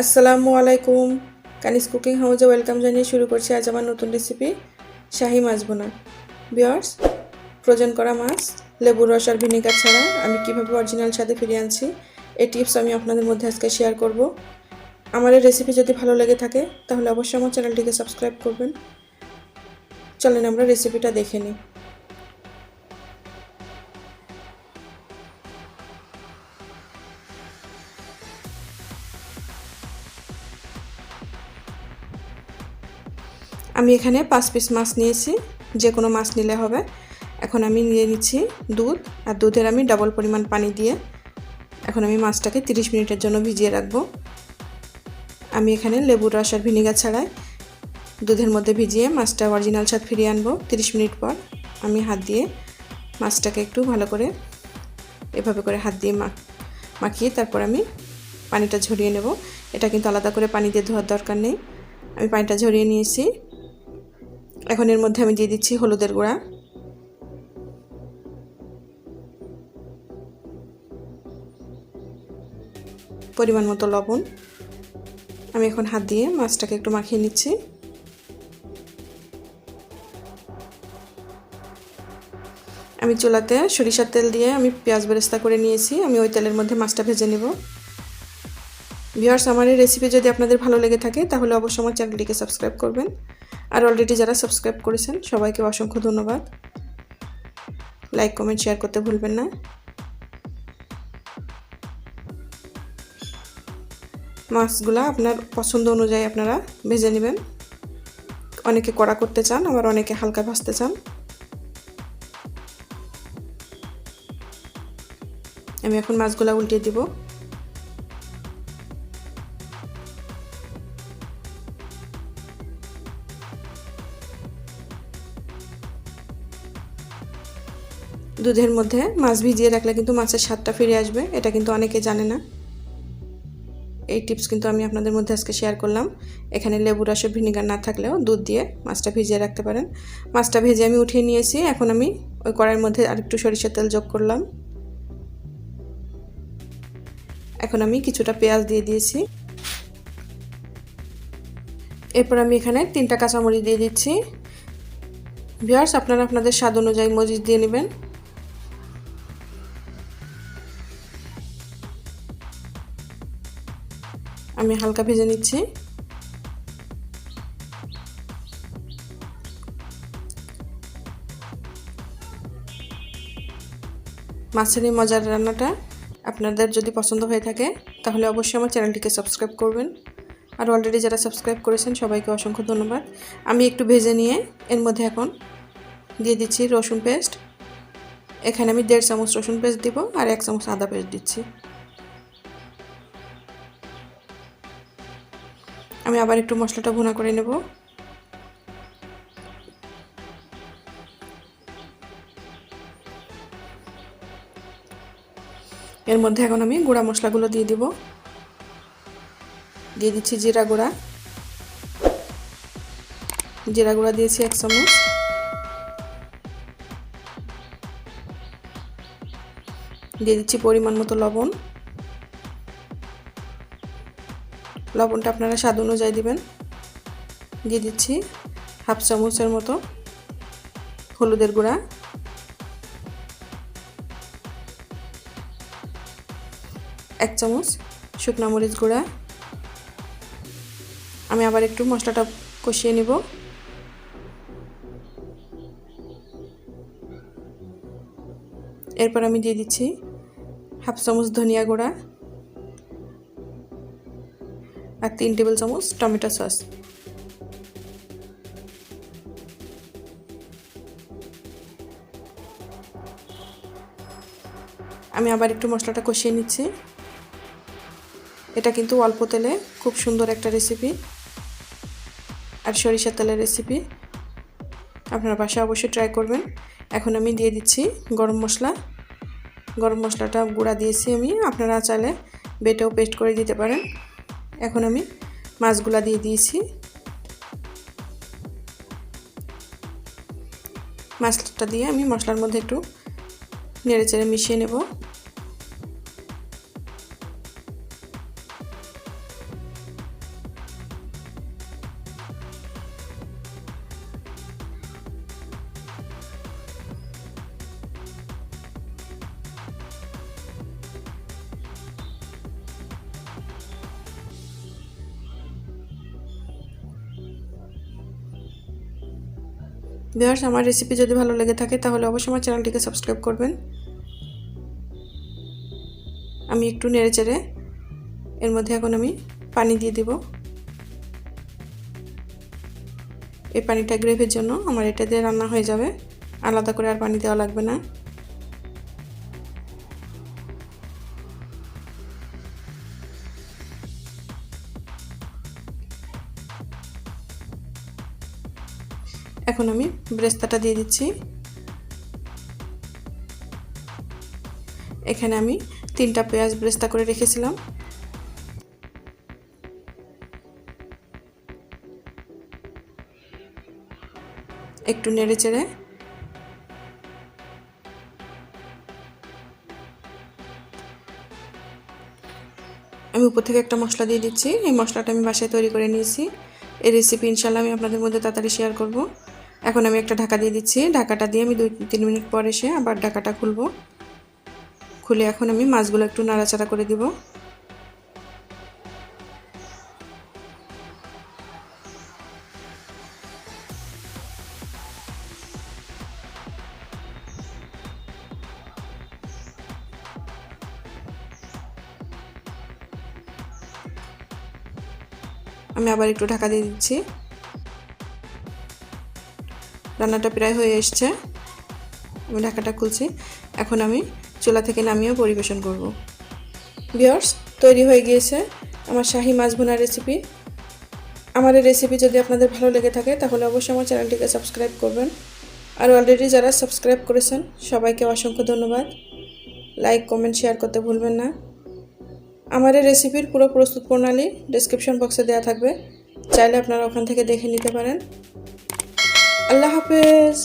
আসসালামু আলাইকুম। কানিজ কুকিং হাউজে ওয়েলকাম জানিয়ে শুরু করছি আজ আমার নতুন রেসিপি শাহি মাছ বোনা। ভিউয়ার্স, ফ্রোজেন করা মাছ লেবুর রস আর ভিনেগার ছাড়া আমি কিভাবে অরিজিনাল স্বাদে ফিরিয়ে আনছি এই টিপস আমি আপনাদের মধ্যে আজকে শেয়ার করব। আমার এই রেসিপি যদি ভালো লেগে থাকে তাহলে অবশ্যই আমার চ্যানেলটিকে সাবস্ক্রাইব করবেন। চলেন আমরা রেসিপিটা দেখে নিই। আমি এখানে 5 পিস মাছ নিয়েছি, যে কোনো মাছ নিলে হবে। এখন আমি নিয়ে নিচ্ছি দুধ, আর দুধের আমি ডাবল পরিমাণ পানি দিয়ে এখন আমি মাছটাকে 30 মিনিটের জন্য ভিজিয়ে রাখবো। আমি এখানে লেবুর রস আর ভিনেগার ছাড়াই দুধের মধ্যে ভিজিয়ে মাছটা অরিজিনাল স্বাদ ফিরিয়ে আনবো। 30 মিনিট পর আমি হাত দিয়ে মাছটাকে একটু ভালো করে এভাবে করে হাত দিয়ে মাখিয়ে তারপর আমি পানিটা ঝরিয়ে নেব। এটা কিন্তু আলাদা করে পানি দিয়ে ধোয়ার দরকার নেই। আমি পানিটা ঝরিয়ে নিয়েছি। এখন এর মধ্যে আমি দিয়ে দিচ্ছি হলুদের গুঁড়া, পরিমাণ মতো লবণ। আমি এখন হাত দিয়ে মাছটাকে একটু মাখিয়ে নিচ্ছি। আমি চুলাতে সরিষার তেল দিয়ে আমি পেঁয়াজ বেরেস্তা করে নিয়েছি। আমি ওই তেলের মধ্যে মাছটা ভেজে নেব। ভিউয়ার্স, আমার এই রেসিপি যদি আপনাদের ভালো লেগে থাকে তাহলে অবশ্যই আমার চ্যানেলটিকে সাবস্ক্রাইব করবেন। আর অলরেডি যারা সাবস্ক্রাইব করেছেন সবাইকে অসংখ্য ধন্যবাদ। লাইক কমেন্ট শেয়ার করতে ভুলবেন না। মাছগুলা আপনার পছন্দ অনুযায়ী আপনারা ভেজে নেবেন। অনেকে কড়া করতে চান, আবার অনেকে হালকা ভাজতে চান। আমি এখন মাছগুলা উল্টিয়ে দিব। দুধের মধ্যে মাছ ভিজিয়ে রাখলে কিন্তু মাছের স্বাদটা ফিরে আসবে, এটা কিন্তু অনেকে জানে না। এই টিপস কিন্তু আমি আপনাদের মধ্যে আজকে শেয়ার করলাম। এখানে লেবু রস ভিনেগার না থাকলেও দুধ দিয়ে মাছটা ভিজিয়ে রাখতে পারেন। মাছটা ভেজে আমি উঠিয়ে নিয়েছি। এখন আমি ওই কড়াইয়ের মধ্যে আরেকটু সরিষার তেল যোগ করলাম। এখন আমি কিছুটা পেঁয়াজ দিয়ে দিয়েছি। এরপর আমি এখানে 3টা কাঁচামরিচ দিয়ে দিচ্ছি। ভিউয়ার্স, আপনারা আপনাদের স্বাদ অনুযায়ী মরিচ দিয়ে নেবেন। আমি হালকা ভেজে নিচ্ছি। মাছের এই মজার রান্নাটা আপনাদের যদি পছন্দ হয়ে থাকে তাহলে অবশ্যই আমার চ্যানেলটিকে সাবস্ক্রাইব করবেন। আর অলরেডি যারা সাবস্ক্রাইব করেছেন সবাইকে অসংখ্য ধন্যবাদ। আমি একটু ভেজে নিয়ে এর মধ্যে এখন দিয়ে দিচ্ছি রসুন পেস্ট। এখানে আমি 1.5 চামচ রসুন পেস্ট দিব আর 1 চামচ আদা পেস্ট দিচ্ছি। আমি আবার একটু মশলাটা ভুনা করে নেব। এর মধ্যে এখন আমি গুঁড়া মশলাগুলো দিয়ে দিব। দিয়ে দিচ্ছি জিরা গুঁড়া দিয়েছি 1 চামচ। দিয়ে দিচ্ছি পরিমাণ মতো লবণ। লবণটা আপনারা স্বাদ অনুযায়ী দিবেন। দিয়ে দিচ্ছি 1/2 চামচের মতো হলুদের গুঁড়া। এক চামচ শুকনো মরিচ গুঁড়া। আমি আবার একটু মশলাটা কষিয়ে নেব। এরপর আমি দিয়ে দিচ্ছি 1/2 চামচ ধনিয়া গুঁড়া আর 3 টেবিল চামচ টমেটো সস। আমি আবার একটু মশলাটা কষিয়ে নিচ্ছি। এটা কিন্তু অল্প তেলে খুব সুন্দর একটা রেসিপি, আর সরিষার তেলের রেসিপি। আপনারা বাসায় অবশ্যই ট্রাই করবেন। এখন আমি দিয়ে দিচ্ছি গরম মশলাটা গুঁড়া দিয়েছি আমি, আপনারা চাইলে বেটেও পেস্ট করে দিতে পারেন। এখন আমি মাছগুলা দিয়ে দিয়েছি। মাছটা দিয়ে আমি মশলার মধ্যে একটু নেড়েচেড়ে মিশিয়ে নেব। ভিউয়ার্স, আমার রেসিপি যদি ভালো লেগে থাকে তাহলে অবশ্যই আমার চ্যানেলটিকে সাবস্ক্রাইব করবেন। আমি একটু নেড়েচেড়ে এর মধ্যে এখন আমি পানি দিয়ে দেব। এই পানিটা গ্রেভির জন্য আমার এটা দিয়ে রান্না হয়ে যাবে, আলাদা করে আর পানি দেওয়া লাগবে না। এখন আমি ব্রেস্তাটা দিয়ে দিচ্ছি। এখানে আমি 3টা পেঁয়াজ ব্রেস্তা করে রেখেছিলাম। একটু নেড়েচেড়ে আমি উপর থেকে একটা মশলা দিয়ে দিচ্ছি। এই মশলাটা আমি বাসায় তৈরি করে নিয়েছি। এই রেসিপি ইনশাআল্লাহ আমি আপনাদের মধ্যে তাড়াতাড়ি শেয়ার করব। এখন আমি একটা ঢাকা দিয়ে দিচ্ছি। ঢাকাটা দিয়ে আমি 2-3 মিনিট পর এসে আবার ঢাকাটা খুলবো। খুলে এখন আমি মাছগুলো একটু নাড়াচাড়া করে দিব। আমি আবার একটু ঢাকা দিয়ে দিচ্ছি। রান্নাটা প্রায় হয়ে এসছে। আমি ঢাকাটা খুলছি। এখন আমি চুলা থেকে নামিয়ে পরিবেশন করব। ভিউয়ার্স, তৈরি হয়ে গিয়েছে আমার শাহী মাছ ভুনা রেসিপি। আমার এই রেসিপি যদি আপনাদের ভালো লেগে থাকে তাহলে অবশ্যই আমার চ্যানেলটিকে সাবস্ক্রাইব করবেন। আর অলরেডি যারা সাবস্ক্রাইব করেছেন সবাইকে অসংখ্য ধন্যবাদ। লাইক, কমেন্ট, শেয়ার করতে ভুলবেন না। আমার এই রেসিপির পুরো প্রস্তুত প্রণালী ডেসক্রিপশন বক্সে দেওয়া থাকবে, চাইলে আপনারা ওখান থেকে দেখে নিতে পারেন। আল্লাহ হাফেজ।